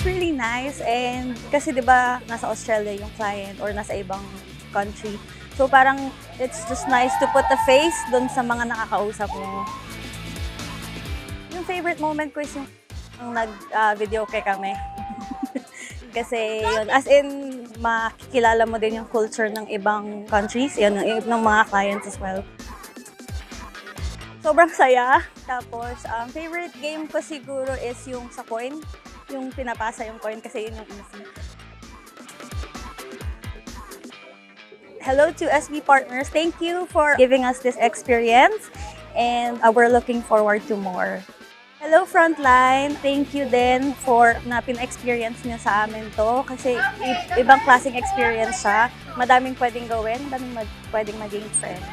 really nice and kasi 'di ba nasa Australia yung client or nasa ibang country. So parang it's just nice to put a face dun sa mga nakakausap mo. Yung favorite moment ko is yung nag-video kay kami. Kasi yun, as in, makikilala mo din yung culture ng ibang countries, yun, ng mga clients as well. Sobrang saya. Tapos, favorite game ko siguro is yung sa coin. Yung pinapasa yung coin kasi yun yung easy. Hello to SB Partners. Thank you for giving us this experience and we're looking forward to more. Hello Frontline, thank you din for na pina-experience niyo sa amin to kasi ibang klaseng experience siya. Madaming pwedeng gawin, madaming pwedeng maging friend.